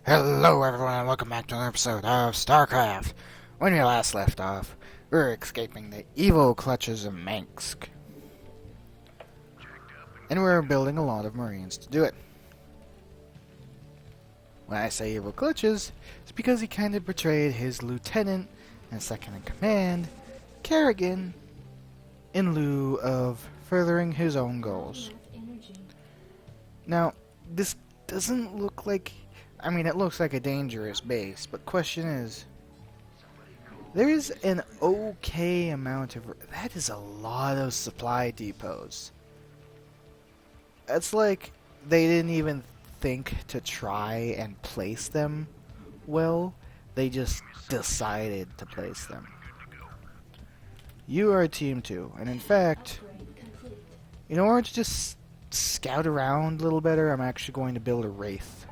Hello everyone and welcome back to another episode of Starcraft. When we last left off, we were escaping the evil clutches of Mansk. And we were building a lot of Marines to do it. When I say evil clutches, it's because he kind of betrayed his lieutenant and second in command, Kerrigan, in lieu of furthering his own goals. Now, this doesn't look like... it looks like a dangerous base, but question is, there is an okay amount of... That is a lot of supply depots. It's like they didn't even think to try and place them well. They just decided to place them. You are Team 2, and in fact, in order to just scout around a little better, I'm actually going to build a Wraith.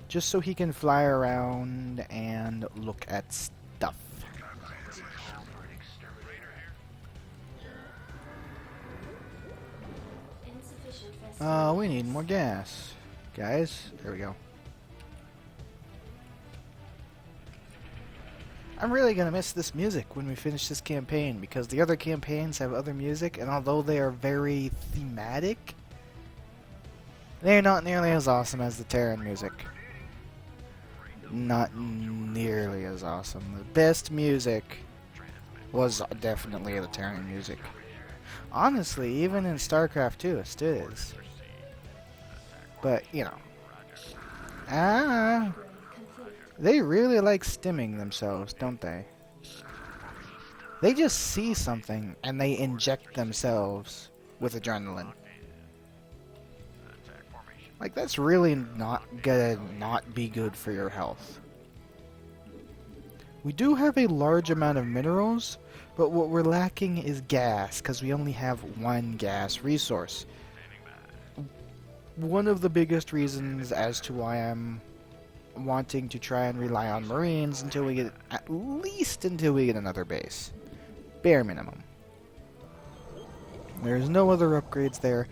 Just so he can fly around and look at stuff. We need more gas. Guys, there we go. I'm really gonna miss this music when we finish this campaign, because the other campaigns have other music, and although they are very thematic, they're not nearly as awesome as the Terran music. Not nearly as awesome. The best music was definitely the Terran music. Honestly, even in Starcraft 2, it still is. But, you know. They really like stimming themselves, don't they? They just see something and they inject themselves with adrenaline. Like, that's really not gonna not be good for your health. We do have a large amount of minerals, but what we're lacking is gas, because we only have one gas resource. One of the biggest reasons as to why I'm wanting to try and rely on Marines until we get, at least until we get another base. Bare minimum. There's no other upgrades there.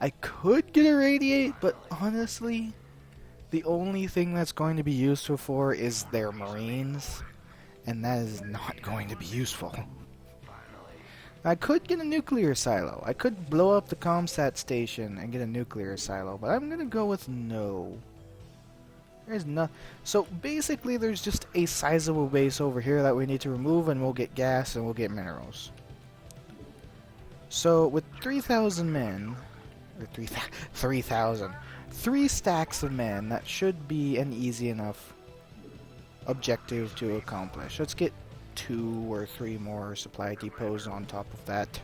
I could get a radiate, but honestly, the only thing that's going to be useful for is their Marines, and that is not going to be useful. I could get a nuclear silo. I could blow up the Comsat station and get a nuclear silo, but I'm gonna go with no. There's no. So basically, there's just a sizable base over here that we need to remove, and we'll get gas and we'll get minerals. So with 3,000 men. Or 3,000. 3 stacks of men, that should be an easy enough objective to accomplish. Let's get 2 or 3 more supply depots on top of that.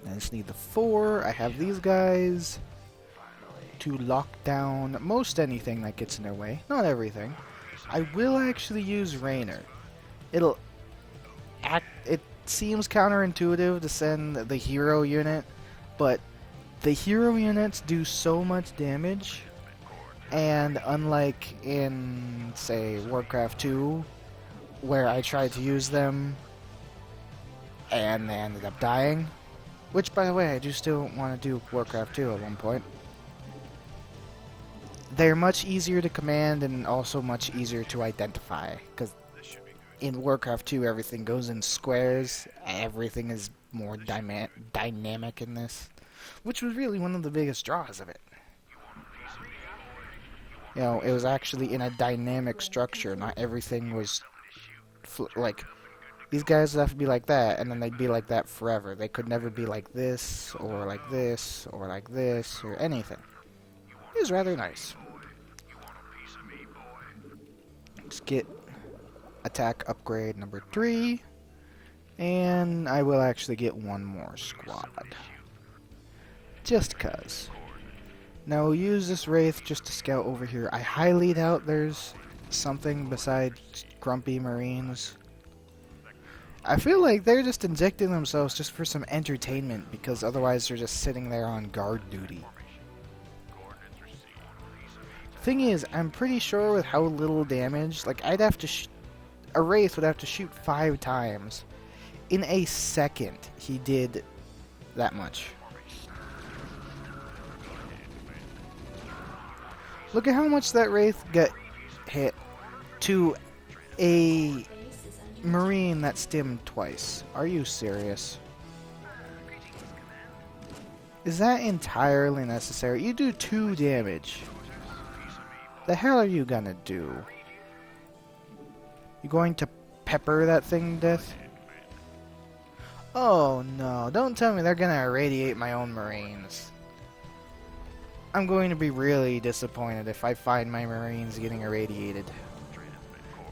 I just need the 4. I have these guys to lock down most anything that gets in their way. Not everything. I will actually use Rainer. It seems counterintuitive to send the hero unit, but the hero units do so much damage, and unlike in, say, Warcraft 2, where I tried to use them and they ended up dying, which, by the way, I do still want to do Warcraft 2 at one point. They're much easier to command and also much easier to identify, because in Warcraft 2 everything goes in squares, everything is more dynamic in this, which was really one of the biggest draws of it. You know, it was actually in a dynamic structure, not everything was like, these guys have to be like that, and then they'd be like that forever. They could never be like this, or like this, or like this, or anything. It was rather nice. Let's get attack upgrade number 3, and I will actually get 1 more squad. Just cuz. Now we'll use this Wraith just to scout over here. I highly doubt there's something besides grumpy Marines. I feel like they're just injecting themselves just for some entertainment, because otherwise they're just sitting there on guard duty. Thing is, I'm pretty sure with how little damage, like, I'd have to a Wraith would have to shoot 5 times. In a second, he did that much. Look at how much that Wraith got hit to a Marine that stimmed twice. Are you serious? Is that entirely necessary? You do 2 damage. The hell are you gonna do? You going to pepper that thing to death? Oh no, don't tell me they're gonna irradiate my own Marines. I'm going to be really disappointed if I find my Marines getting irradiated.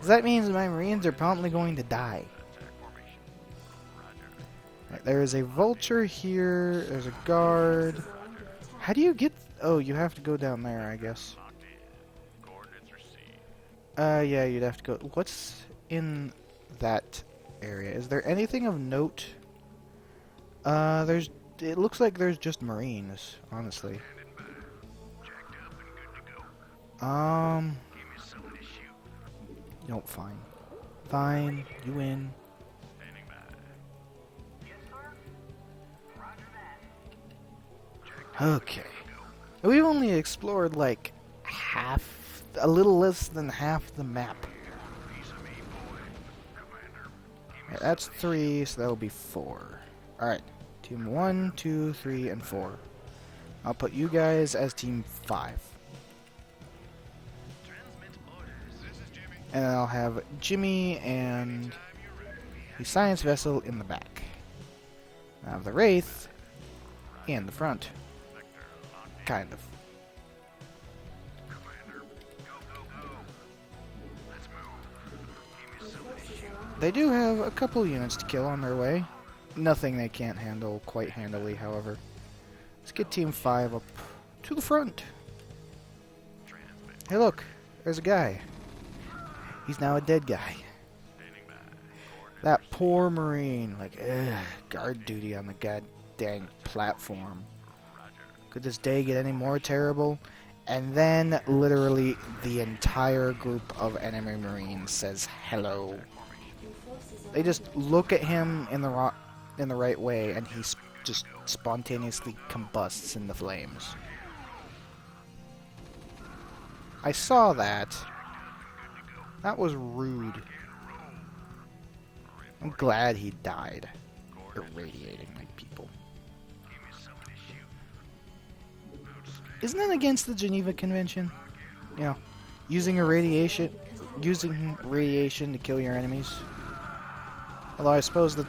That means my Marines are promptly going to die. Right, there is a vulture here, there's a guard. How do you get... Oh, you have to go down there, I guess. Yeah, you'd have to go... What's in that area? Is there anything of note? It looks like there's just Marines, honestly. No, fine. Fine, you win. Okay. We've only explored like half, a little less than half the map. Yeah, that's 3, so that'll be 4. Alright, team 1, 2, 3, and 4. I'll put you guys as team 5. And I'll have Jimmy and the science vessel in the back. I'll have the Wraith in the front. Kind of. They do have a couple units to kill on their way. Nothing they can't handle quite handily, however. Let's get Team 5 up to the front. Hey look, there's a guy. He's now a dead guy. That poor Marine, like, guard duty on the goddamn platform. Could this day get any more terrible? And then, literally, the entire group of enemy Marines says hello. They just look at him in the right way, and he just spontaneously combusts in the flames. I saw that. That was rude. I'm glad he died. Irradiating my people. Isn't that against the Geneva Convention? You know, using radiation to kill your enemies. Although I suppose the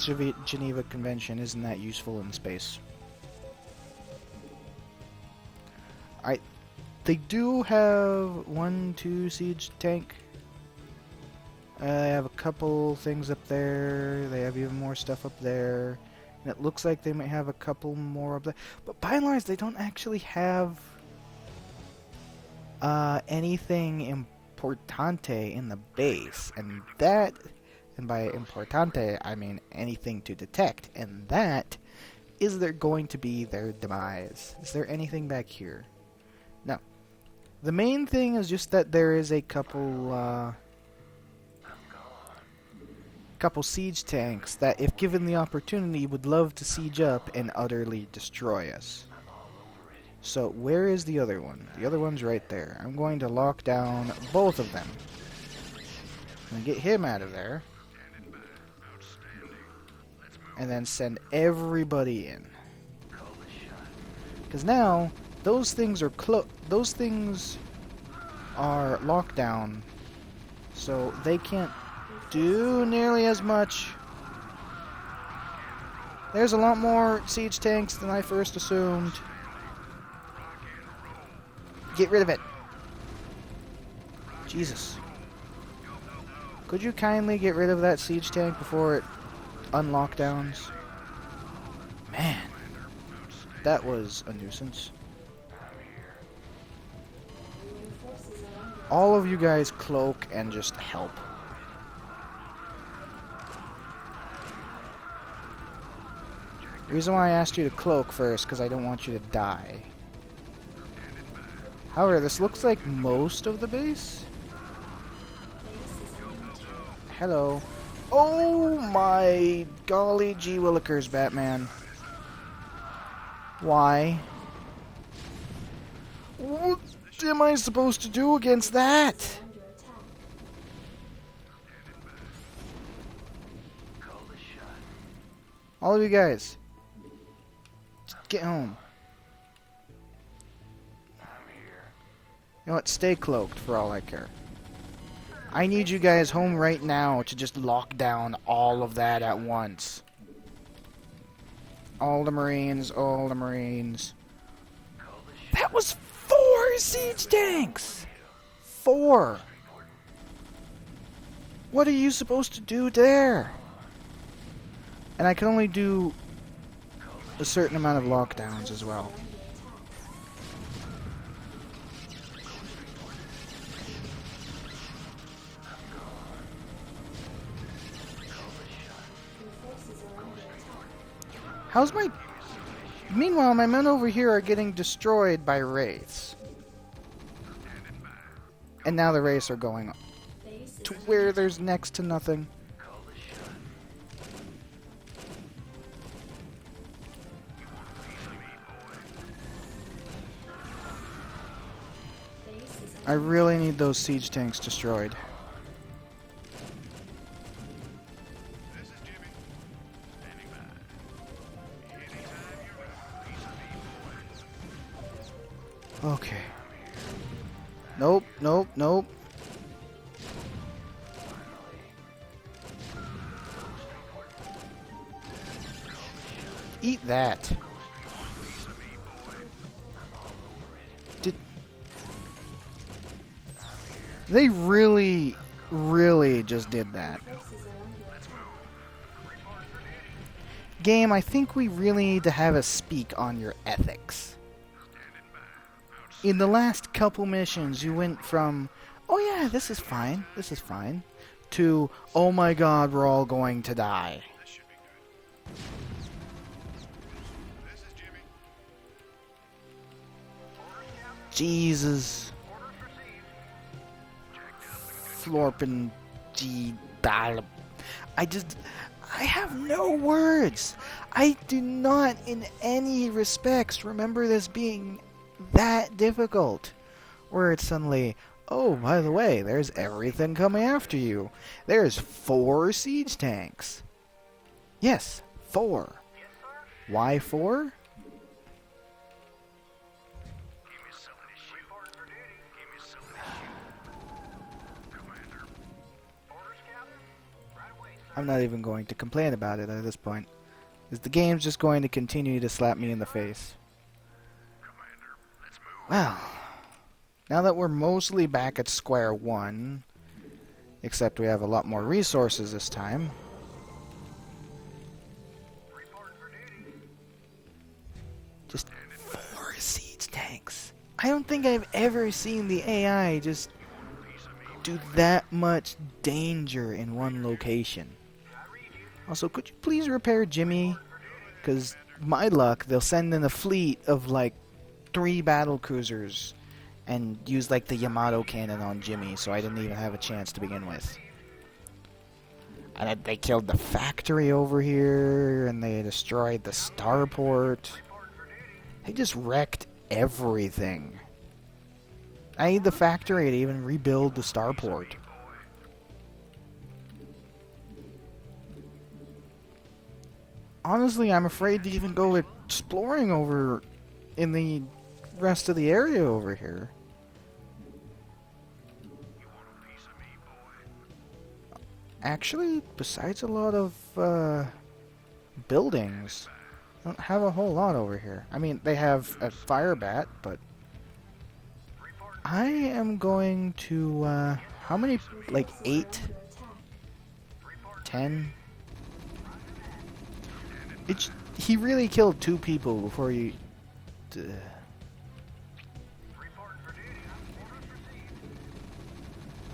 Geneva Convention isn't that useful in space. They do have 1, 2 siege tank. They have a couple things up there. They have even more stuff up there. And it looks like they might have a couple more up there. But by and large, they don't actually have anything importante in the base. And by importante, I mean anything to detect. And that is going to be their demise. Is there anything back here? No. The main thing is just that there is a couple siege tanks that, if given the opportunity, would love to siege up and utterly destroy us. So where is the other one? The other one's right there. I'm going to lock down both of them. I'm going to get him out of there. And then send everybody in. Because now, those things are locked down. So they can't do nearly as much. There's a lot more siege tanks than I first assumed. Get rid of it. Jesus. Could you kindly get rid of that siege tank before it unlockdowns? Man, that was a nuisance. All of you guys cloak and just help. The reason why I asked you to cloak first, because I don't want you to die. However, this looks like most of the base. Hello. Oh my golly gee willikers, Batman. Why? What am I supposed to do against that? All of you guys, just get home. You know what? Stay cloaked for all I care. I need you guys home right now to just lock down all of that at once. All the Marines, all the Marines. That was 4 siege tanks! 4! What are you supposed to do there? And I can only do a certain amount of lockdowns as well. How's my... Meanwhile, my men over here are getting destroyed by wraiths. And now the wraiths are going to where there's next to nothing. I really need those siege tanks destroyed. Okay. Nope, nope, nope. Eat that. They really, really just did that. Game, I think we really need to have a speak on your ethics. In the last couple missions, you went from, oh yeah, this is fine, to, oh my god, we're all going to die. Jesus. Florpin G. I have no words. I do not in any respects remember this being that difficult. Where it's suddenly, oh, by the way, there's everything coming after you. There's 4 siege tanks. Yes, 4. Why 4? I'm not even going to complain about it at this point. Is the game's just going to continue to slap me in the face. Well, now that we're mostly back at square one, except we have a lot more resources this time. Just 4 siege tanks. I don't think I've ever seen the AI just do that much danger in one location. Also, could you please repair Jimmy? Because, my luck, they'll send in a fleet of, like, 3 battle cruisers and use, like, the Yamato cannon on Jimmy, so I didn't even have a chance to begin with. And they killed the factory over here, and they destroyed the starport. They just wrecked everything. I need the factory to even rebuild the starport. Honestly, I'm afraid to even go exploring over in the rest of the area over here. Actually, besides a lot of buildings, I don't have a whole lot over here. I mean, they have a fire bat, but I am going to, how many, like 8? 10? He really killed 2 people before you...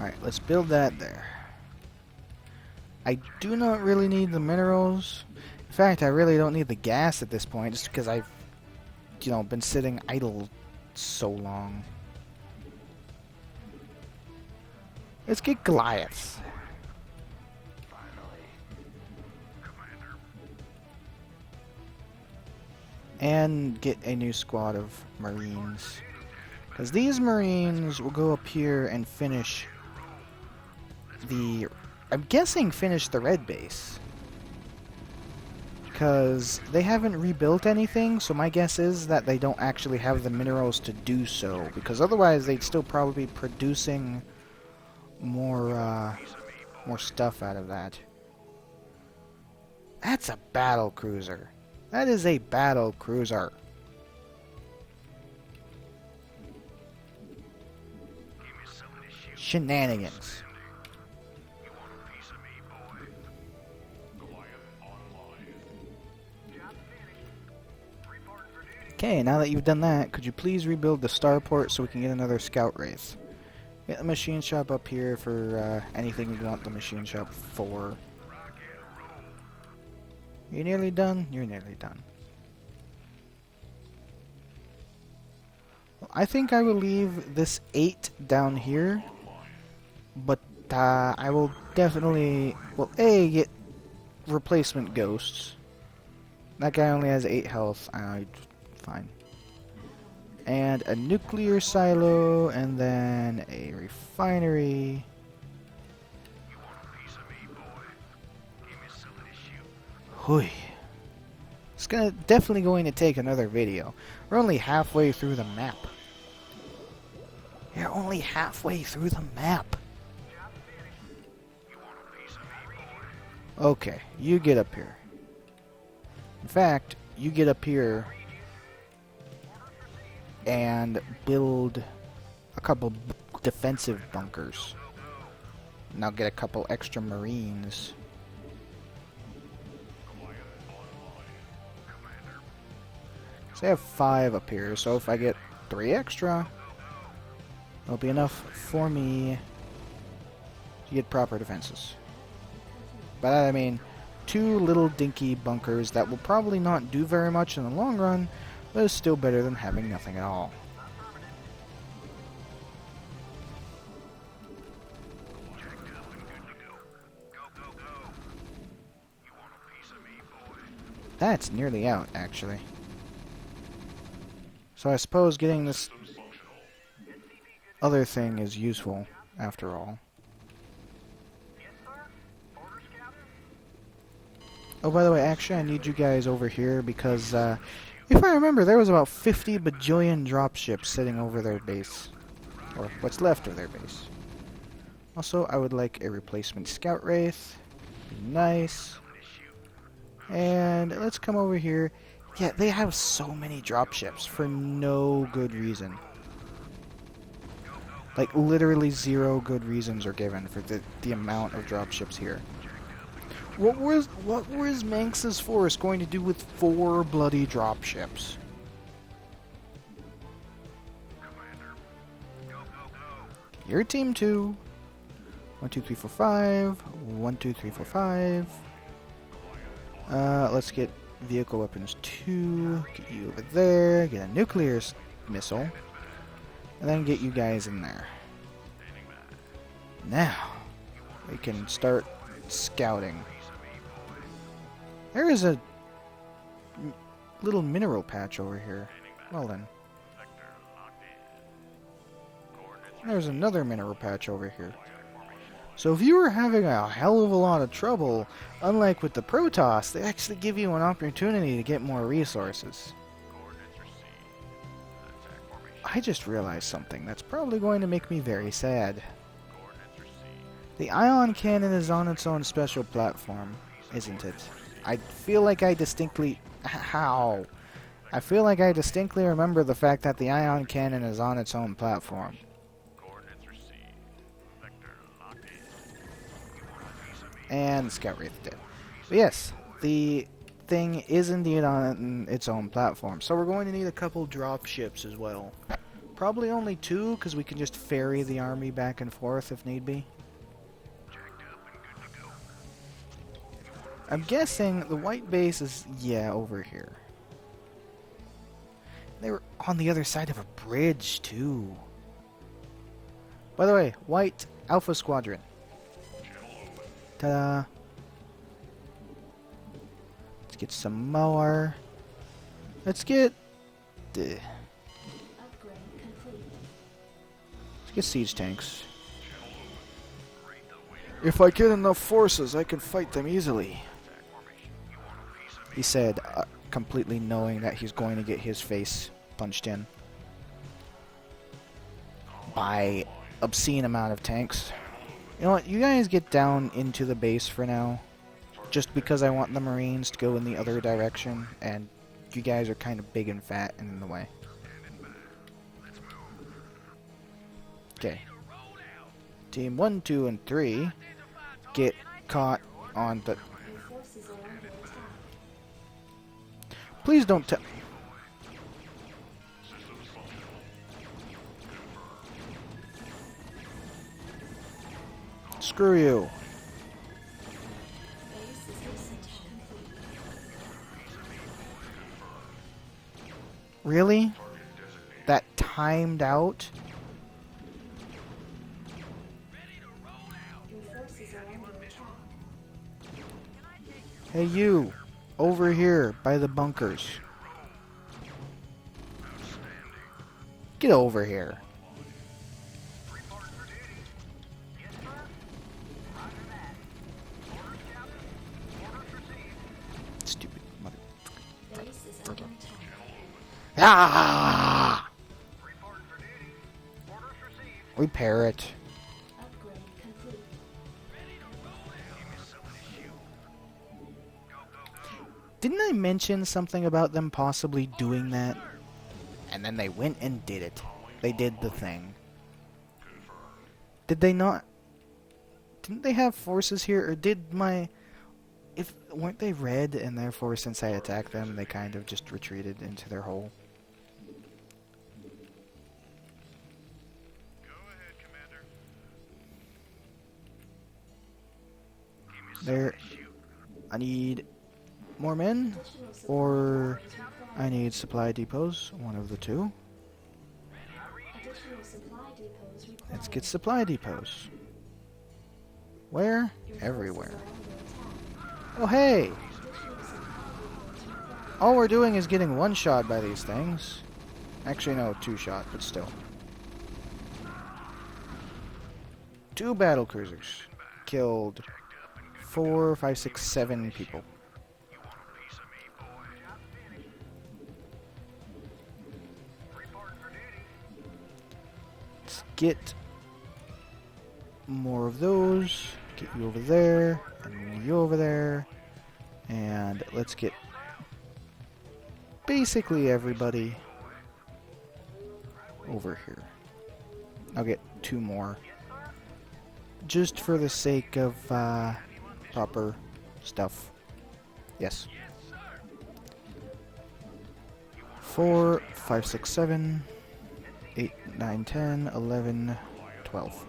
Alright, let's build that there. I do not really need the minerals. In fact, I really don't need the gas at this point, just because I've, you know, been sitting idle so long. Let's get Goliaths. And get a new squad of Marines. Because these Marines will go up here and finish the... I'm guessing finish the red base. Because they haven't rebuilt anything, so my guess is that they don't actually have the minerals to do so. Because otherwise they'd still probably be producing more stuff out of that. That's a battle cruiser. That is a battle cruiser. Shenanigans. Okay, now that you've done that, could you please rebuild the starport so we can get another scout wraith? Get the machine shop up here for anything you want the machine shop for. You nearly done? You're nearly done. Well, I think I will leave this 8 down here, but I will definitely, well, A, get replacement ghosts. That guy only has 8 health. Fine. And a nuclear silo, and then a refinery. Hui. It's definitely going to take another video. We're only halfway through the map. You're only halfway through the map. Okay, you get up here. In fact, you get up here and build a couple defensive bunkers. And I'll get a couple extra Marines. So I have 5 up here, so if I get 3 extra, it'll be enough for me to get proper defenses. But I mean, 2 little dinky bunkers that will probably not do very much in the long run, but is still better than having nothing at all. That's nearly out, actually. So I suppose getting this other thing is useful, after all. Oh, by the way, actually, I need you guys over here because, if I remember, there was about 50 bajillion dropships sitting over their base. Or what's left of their base. Also, I would like a replacement scout wraith. Nice. And let's come over here. Yeah, they have so many dropships for no good reason. Like, literally 0 good reasons are given for the amount of dropships here. What was Manx's force going to do with 4 bloody dropships? Your team 2. 1, 2, 3, 4, 5. 1, 2, 3, 4, 5. Let's get vehicle weapons 2. Get you over there. Get a nuclear missile. And then get you guys in there. Now, we can start scouting. There is a little mineral patch over here. Well then. There's another mineral patch over here. So if you were having a hell of a lot of trouble, unlike with the Protoss, they actually give you an opportunity to get more resources. I just realized something that's probably going to make me very sad. The ion cannon is on its own special platform, isn't it? I feel like I distinctly... How? I feel like I distinctly remember the fact that the ion cannon is on its own platform. And the scout wraith dead. But yes, the thing is indeed on its own platform. So we're going to need a couple drop ships as well. Probably only 2, because we can just ferry the army back and forth if need be. I'm guessing the white base is, yeah, over here. They were on the other side of a bridge, too. By the way, white Alpha Squadron. Ta-da. Let's get some more. Let's get... Get siege tanks. If I get enough forces, I can fight them easily. He said, completely knowing that he's going to get his face punched in by obscene amount of tanks. You know what? You guys get down into the base for now. Just because I want the Marines to go in the other direction, and you guys are kind of big and fat and in the way. Okay. Team 1, 2, and 3 get caught on the... Please don't tell... Screw you. Really? That timed out? Hey you! Over here, by the bunkers. Get over here. Stupid mother... Ah! Repair it. Didn't I mention something about them possibly doing that? And then they went and did it. They did the thing. Did they not? Didn't they have forces here? Or did my... weren't they red and therefore since I attacked them they kind of just retreated into their hole? There. I need more men, or I need supply depots, one of the two. Let's get supply depots. Where? Everywhere. Oh hey! All we're doing is getting one shot by these things. Actually no, two shot, but still. 2 battle cruisers. Killed 4, 5, 6, 7 people. Let's get more of those. Get you over there, and you over there. And let's get basically everybody over here. I'll get 2 more. Just for the sake of proper stuff. Yes. 4, 5, 6, 7, 8, 9, 10, 11, 12.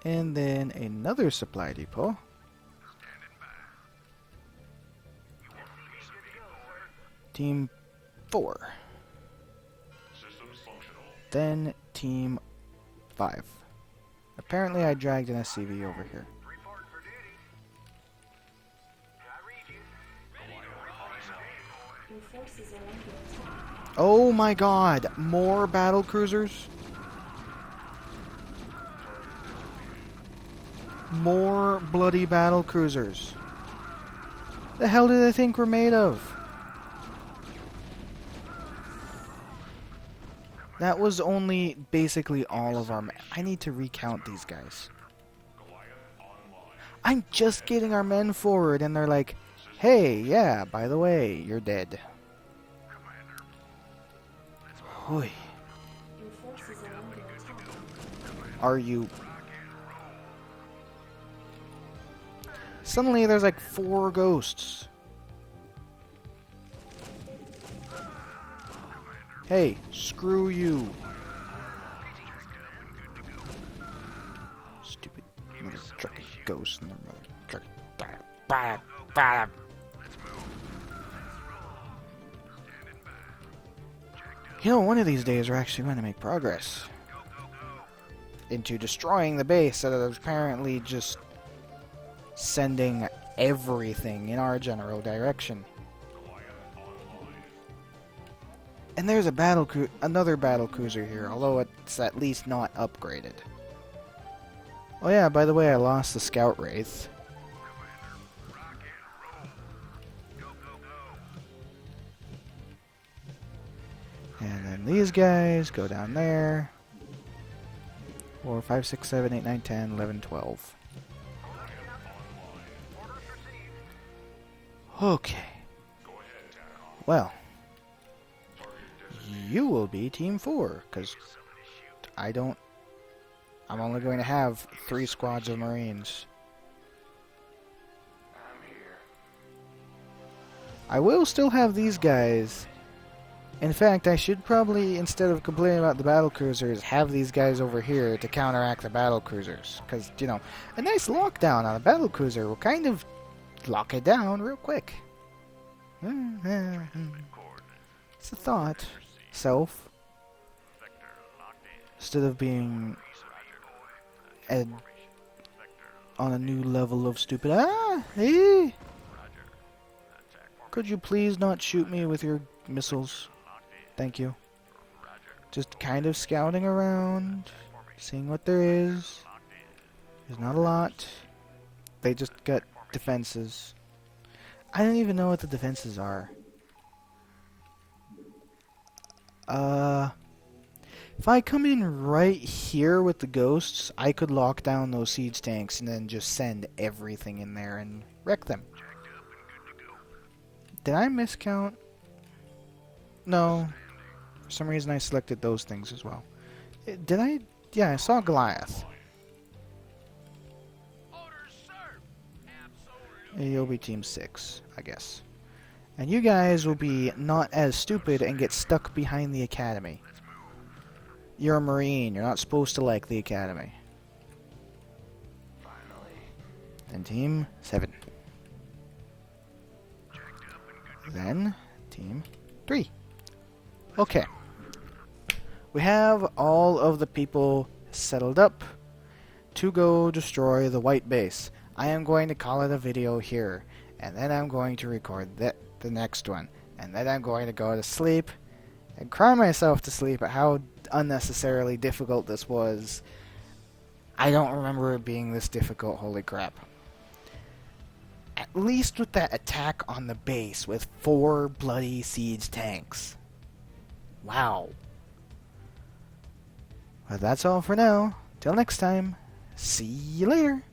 And then another supply depot. Team 4. Then Team 5. Apparently I dragged an SCV over here. Oh my god! More battle cruisers? More bloody battle cruisers. The hell did they think we're made of? That was only basically all of our men. I need to recount these guys. I'm just getting our men forward and they're like, hey, yeah, by the way, you're dead. Hoy. Are you... Suddenly there's like 4 ghosts. Hey, screw you. Stupid mother trucking ghosts and their mother truck. You know, one of these days we're actually going to make progress into destroying the base that is apparently just sending everything in our general direction. And there's another battle cruiser here, although it's at least not upgraded. Oh yeah, by the way, I lost the scout wraith. And then these guys go down there. 4, 5, 6, 7, 8, 9, 10, 11, 12. Okay. Well, you will be Team 4, because I'm only going to have 3 squads of Marines. I will still have these guys. In fact, I should probably, instead of complaining about the battle cruisers, have these guys over here to counteract the battle cruisers. Because, you know, a nice lockdown on a battle cruiser will kind of lock it down real quick. It's a thought. Self. Instead of being on a new level of stupid. Hey! Could you please not shoot me with your missiles? Thank you. Just kind of scouting around, seeing what there is. There's not a lot. They just got defenses. I don't even know what the defenses are. If I come in right here with the ghosts, I could lock down those siege tanks and then just send everything in there and wreck them. Did I miscount? No. For some reason I selected those things as well. Did I? Yeah, I saw Goliath. You'll be Team 6, I guess. And you guys will be not as stupid and get stuck behind the academy. You're a Marine. You're not supposed to like the academy. And Team 7. Then Team 3. Okay. We have all of the people settled up to go destroy the white base. I am going to call it a video here, and then I'm going to record the next one, and then I'm going to go to sleep and cry myself to sleep at how unnecessarily difficult this was. I don't remember it being this difficult, holy crap. At least with that attack on the base with 4 bloody siege tanks. Wow. Well, that's all for now. Till next time, see you later.